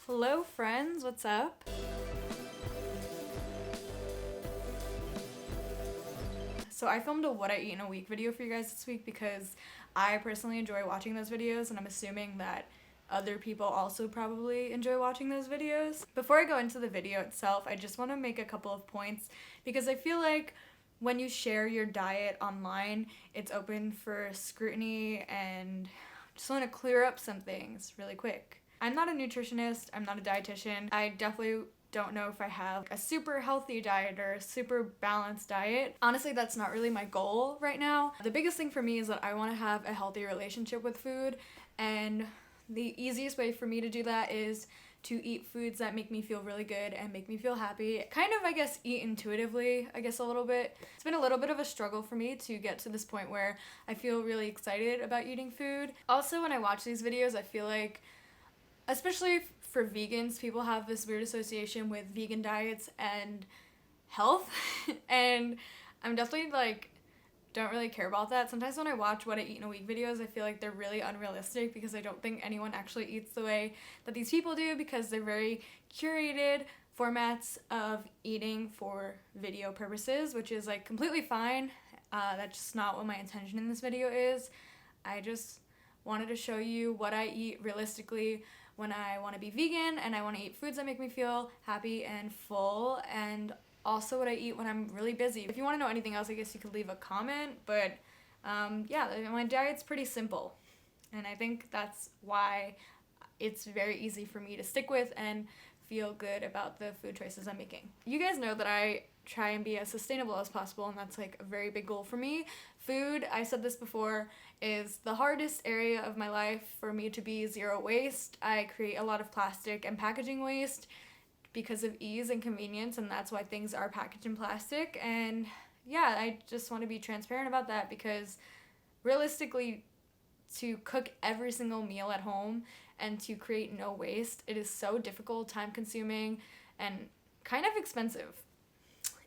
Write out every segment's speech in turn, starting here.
Hello friends, what's up? So I filmed a what I eat in a week video for you guys this week because I personally enjoy watching those videos, and I'm assuming that other people also probably enjoy watching those videos. Before I go into the video itself, I just want to make a couple of points because I feel like when you share your diet online, it's open for scrutiny, and just want to clear up some things really quick. I'm not a nutritionist, I'm not a dietitian. I definitely don't know if I have a super healthy diet or a super balanced diet. Honestly, that's not really my goal right now. The biggest thing for me is that I want to have a healthy relationship with food, and the easiest way for me to do that is to eat foods that make me feel really good and make me feel happy. Kind of, I guess, eat intuitively, a little bit. It's been a little bit of a struggle for me to get to this point where I feel really excited about eating food. Also, when I watch these videos, I feel like, especially for vegans, people have this weird association with vegan diets and health. And I'm definitely don't really care about that. Sometimes when I watch what I eat in a week videos, I feel like they're really unrealistic because I don't think anyone actually eats the way that these people do, because they're very curated formats of eating for video purposes, which is completely fine. That's just not what my intention in this video is. I just wanted to show you what I eat realistically when I want to be vegan, and I want to eat foods that make me feel happy and full, and also what I eat when I'm really busy. If you want to know anything else, I guess you could leave a comment, but yeah, my diet's pretty simple, and I think that's why it's very easy for me to stick with and feel good about the food choices I'm making. You guys know that I try and be as sustainable as possible, and that's a very big goal for me. Food, I said this before, is the hardest area of my life for me to be zero waste. I create a lot of plastic and packaging waste because of ease and convenience, and that's why things are packaged in plastic. And yeah, I just want to be transparent about that, because realistically, to cook every single meal at home and to create no waste, it is so difficult, time consuming, and kind of expensive,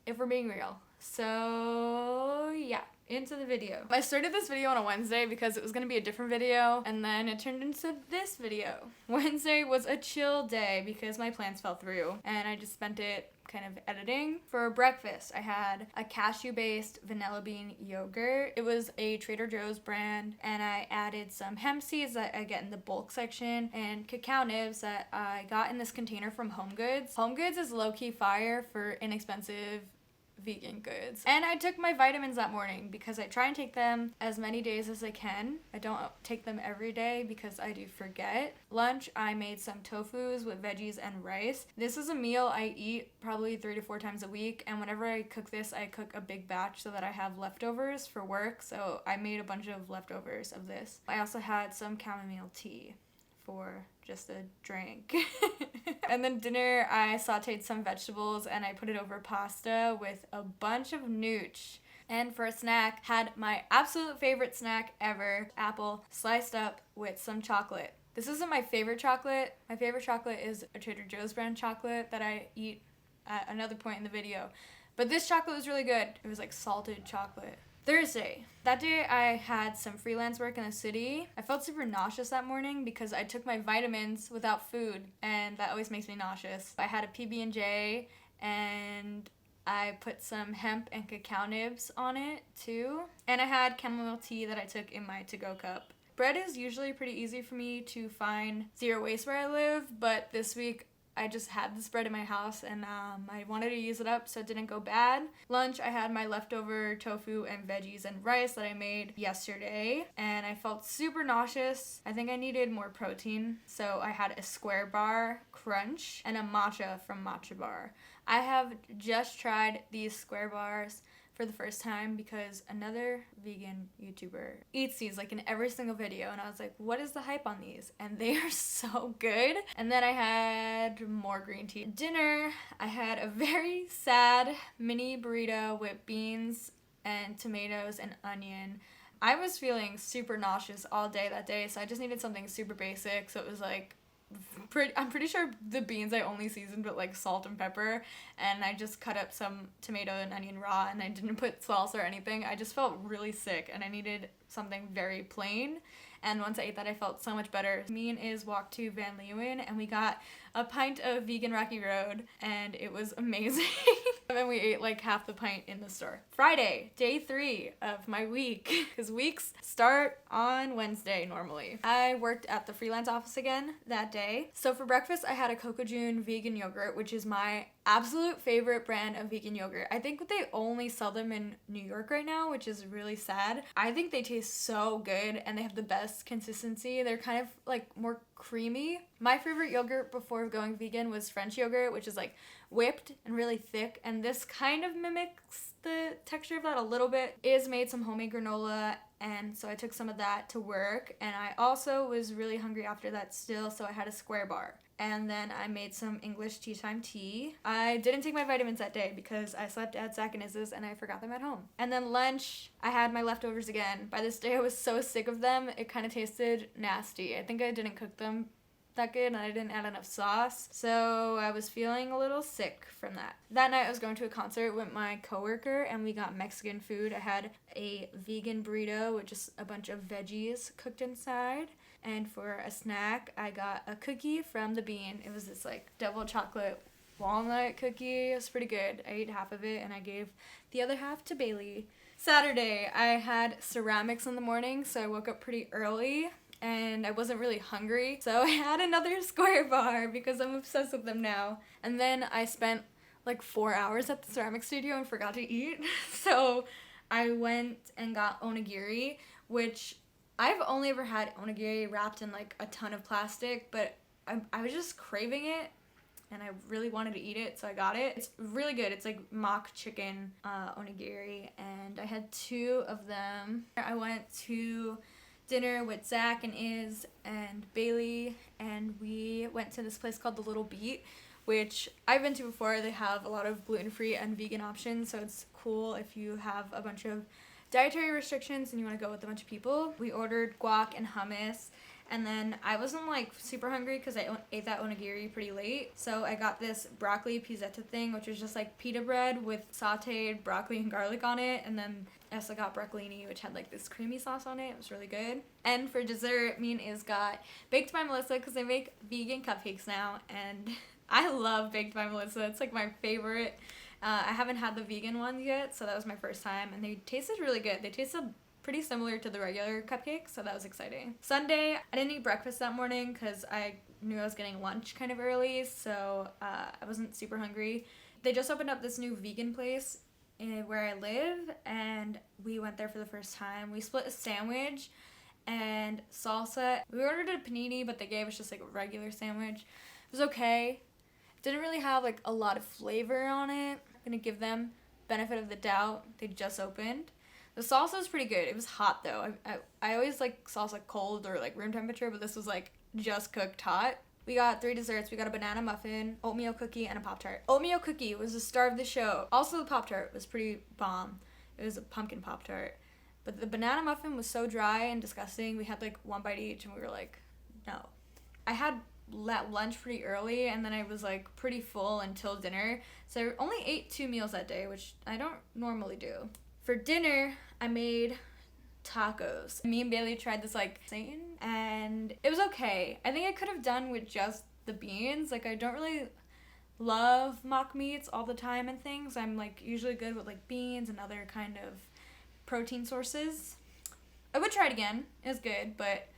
if we're being real. So yeah, into the video. I started this video on a Wednesday because it was going to be a different video, and then it turned into this video. Wednesday was a chill day because my plans fell through, and I just spent it kind of editing. For breakfast, I had a cashew-based vanilla bean yogurt. It was a Trader Joe's brand, and I added some hemp seeds that I get in the bulk section, and cacao nibs that I got in this container from Home Goods. Home Goods is low-key fire for inexpensive vegan goods. And I took my vitamins that morning because I try and take them as many days as I can. I don't take them every day because I do forget. Lunch, I made some tofus with veggies and rice. This is a meal I eat probably 3 to 4 times a week, and whenever I cook this, I cook a big batch so that I have leftovers for work. So I made a bunch of leftovers of this. I also had some chamomile tea for just a drink. And then dinner, I sauteed some vegetables and I put it over pasta with a bunch of nooch. And for a snack, had my absolute favorite snack ever, apple sliced up with some chocolate. This isn't my favorite chocolate. My favorite chocolate is a Trader Joe's brand chocolate that I eat at another point in the video. But this chocolate was really good. It was salted chocolate. Thursday. That day I had some freelance work in the city. I felt super nauseous that morning because I took my vitamins without food, and that always makes me nauseous. I had a PB&J, and I put some hemp and cacao nibs on it too. And I had chamomile tea that I took in my to-go cup. Bread is usually pretty easy for me to find zero waste where I live, but this week I just had this bread in my house, and I wanted to use it up so it didn't go bad. Lunch, I had my leftover tofu and veggies and rice that I made yesterday, and I felt super nauseous. I think I needed more protein, so I had a square bar crunch and a matcha from Matcha Bar. I have just tried these square bars for the first time because another vegan YouTuber eats these in every single video, and I was like, what is the hype on these? And they are so good. And then I had more green tea. Dinner, I had a very sad mini burrito with beans and tomatoes and onion. I was feeling super nauseous all day that day, so I just needed something super basic. So it was I'm pretty sure the beans I only seasoned with salt and pepper, and I just cut up some tomato and onion raw, and I didn't put sauce or anything. I just felt really sick and I needed something very plain. and once I ate that I felt so much better. Me and Iz walked to Van Leeuwen and we got a pint of vegan Rocky Road and it was amazing. And then we ate like half the pint in the store. Friday, day 3 of my week, because weeks start on Wednesday normally. I worked at the freelance office again that day. So for breakfast I had a Coco June vegan yogurt, which is my absolute favorite brand of vegan yogurt. I think they only sell them in New York right now, which is really sad. I think they taste so good and they have the best consistency. They're kind of like more creamy. My favorite yogurt before going vegan was French yogurt, which is like whipped and really thick, and this kind of mimics the texture of that a little bit. Iz made some homemade granola, and so I took some of that to work, and I also was really hungry after that still, so I had a square bar. And then I made some English tea time tea. I didn't take my vitamins that day because I slept at Zach and Iz's and I forgot them at home. And then lunch, I had my leftovers again. By this day I was so sick of them, it kind of tasted nasty. I think I didn't cook them that good and I didn't add enough sauce, so I was feeling a little sick from that. That night I was going to a concert with my coworker and we got Mexican food. I had a vegan burrito with just a bunch of veggies cooked inside, and for a snack I got a cookie from The Bean. It was this like double chocolate walnut cookie. It was pretty good. I ate half of it and I gave the other half to Bailey. Saturday I had ceramics in the morning, so I woke up pretty early and I wasn't really hungry, so I had another square bar because I'm obsessed with them now. And then I spent like 4 hours at the ceramic studio and forgot to eat, so I went and got onigiri, which I've only ever had onigiri wrapped in like a ton of plastic, but I was just craving it and I really wanted to eat it, so I got it. It's really good. It's like mock chicken onigiri, and I had 2 of them. I went to dinner with Zach and Iz and Bailey, and we went to this place called The Little Beat, which I've been to before. They have a lot of gluten-free and vegan options, so it's cool if you have a bunch of dietary restrictions and you want to go with a bunch of people. We ordered guac and hummus, and then I wasn't like super hungry because I ate that onigiri pretty late, so I got this broccoli pizzetta thing, which is just like pita bread with sauteed broccoli and garlic on it, and then I also got broccolini, which had like this creamy sauce on it. It was really good. And for dessert, me and Iz got Baked by Melissa because they make vegan cupcakes now, and I love Baked by Melissa. It's like my favorite. I haven't had the vegan ones yet, so that was my first time, and they tasted really good. They tasted pretty similar to the regular cupcakes, so that was exciting. Sunday, I didn't eat breakfast that morning because I knew I was getting lunch kind of early, so I wasn't super hungry. They just opened up this new vegan place where I live, and we went there for the first time. We split a sandwich and salsa. We ordered a panini, but they gave us just like a regular sandwich. It was okay. Didn't really have like a lot of flavor on it. I'm gonna give them benefit of the doubt. They just opened. The salsa was pretty good. It was hot though. I always like salsa cold or like room temperature, but this was like just cooked hot. We got 3 desserts. We got a banana muffin, oatmeal cookie, and a Pop-Tart. Oatmeal cookie was the star of the show. Also the Pop-Tart was pretty bomb. It was a pumpkin Pop-Tart. But the banana muffin was so dry and disgusting. We had like 1 bite each and we were like, no. I had lunch pretty early and then I was like pretty full until dinner. So I only ate 2 meals that day, which I don't normally do. For dinner, I made tacos. Me and Bailey tried this like Satan, and it was okay. I think I could have done with just the beans. Like I don't really love mock meats all the time and things. I'm like usually good with like beans and other kind of protein sources. I would try it again. It was good, but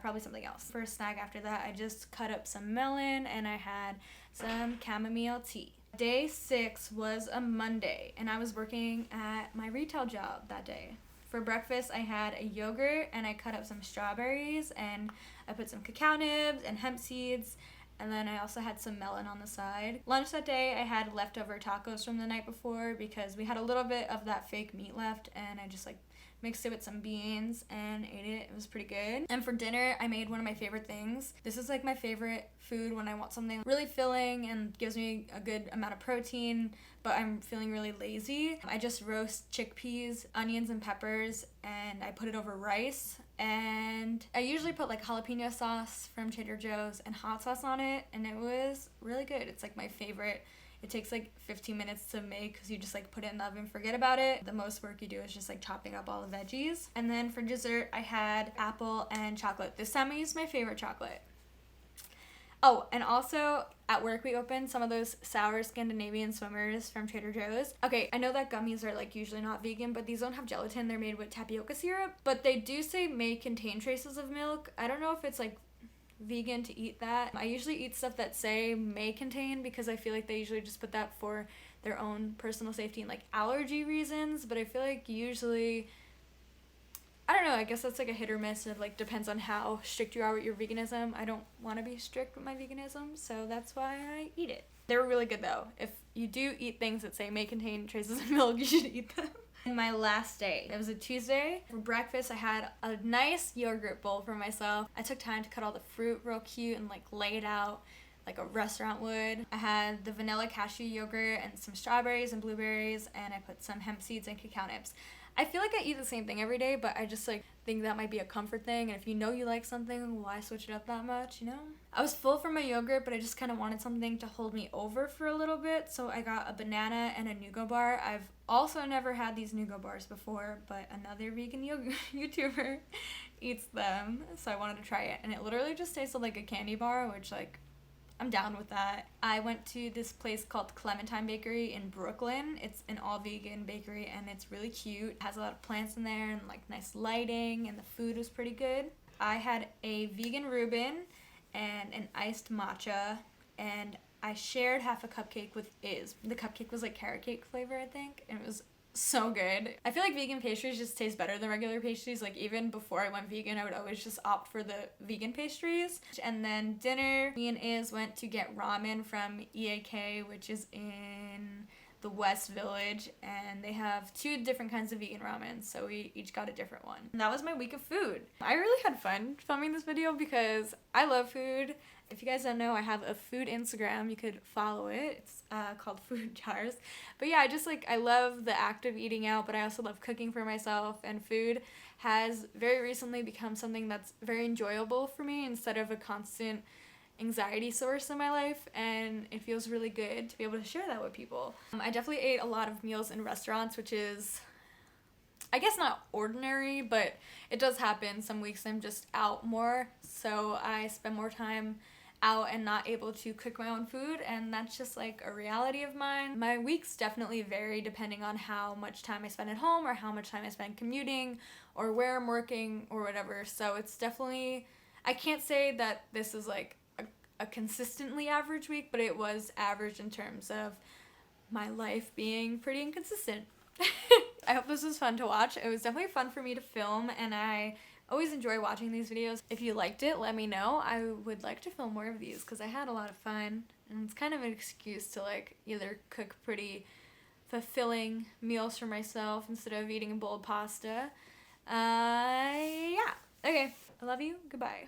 probably something else. For a snack after that, I just cut up some melon and I had some chamomile tea. Day 6 was a Monday, and I was working at my retail job that day. For breakfast, I had a yogurt, and I cut up some strawberries, and I put some cacao nibs and hemp seeds, and then I also had some melon on the side. Lunch that day, I had leftover tacos from the night before because we had a little bit of that fake meat left, and I just like mixed it with some beans and ate it. It was pretty good. And for dinner, I made one of my favorite things. This is like my favorite food when I want something really filling and gives me a good amount of protein, but I'm feeling really lazy. I just roast chickpeas, onions, and peppers, and I put it over rice. And I usually put like jalapeno sauce from Trader Joe's and hot sauce on it, and it was really good. It's like my favorite It takes like 15 minutes to make because you just like put it in the oven, forget about it. The most work you do is just like chopping up all the veggies. And then for dessert, I had apple and chocolate. This time I used my favorite chocolate. Oh, and also at work we opened some of those sour Scandinavian swimmers from Trader Joe's. Okay, I know that gummies are like usually not vegan, but these don't have gelatin. They're made with tapioca syrup, but they do say may contain traces of milk. I don't know if it's like vegan to eat that. I usually eat stuff that say may contain because I feel like they usually just put that for their own personal safety and like allergy reasons, but I feel like usually, I don't know, I guess that's like a hit or miss. It like depends on how strict you are with your veganism. I don't want to be strict with my veganism, so that's why I eat it. They were really good though. If you do eat things that say may contain traces of milk, you should eat them. And my last day, it was a Tuesday. For breakfast, I had a nice yogurt bowl for myself. I took time to cut all the fruit real cute and like lay it out like a restaurant would. I had the vanilla cashew yogurt and some strawberries and blueberries, and I put some hemp seeds and cacao nibs. I feel like I eat the same thing every day, but I just like think that might be a comfort thing, and if you know you like something, why switch it up that much, you know? I was full from my yogurt, but I just kind of wanted something to hold me over for a little bit, so I got a banana and a nougat bar. I've also never had these nougat bars before, but another vegan YouTuber eats them, so I wanted to try it, and it literally just tasted like a candy bar, which like, I'm down with that. I went to this place called Clementine Bakery in Brooklyn. It's an all-vegan bakery, and it's really cute. It has a lot of plants in there and like nice lighting, and the food was pretty good. I had a vegan Reuben and an iced matcha, and I shared half a cupcake with Iz. The cupcake was like carrot cake flavor, I think, and it was so good. I feel like vegan pastries just taste better than regular pastries. Like even before I went vegan, I would always just opt for the vegan pastries. And then dinner, me and Iz went to get ramen from EAK, which is in the West Village, and they have 2 different kinds of vegan ramen, so we each got a different one. And that was my week of food. I really had fun filming this video because I love food. If you guys don't know, I have a food Instagram. You could follow it. It's called Food Jars. But yeah, I love the act of eating out, but I also love cooking for myself, and food has very recently become something that's very enjoyable for me instead of a constant anxiety source in my life, and it feels really good to be able to share that with people. I definitely ate a lot of meals in restaurants, which is, I guess, not ordinary, but it does happen. Some weeks I'm just out more, so I spend more time out and not able to cook my own food, and that's just like a reality of mine. My weeks definitely vary depending on how much time I spend at home or how much time I spend commuting or where I'm working or whatever, so it's definitely, I can't say that this is like a consistently average week, but it was average in terms of my life being pretty inconsistent. I hope this was fun to watch. It was definitely fun for me to film, and I always enjoy watching these videos. If you liked it, let me know. I would like to film more of these because I had a lot of fun, and it's kind of an excuse to like either cook pretty fulfilling meals for myself instead of eating a bowl of pasta. Yeah. Okay. I love you. Goodbye.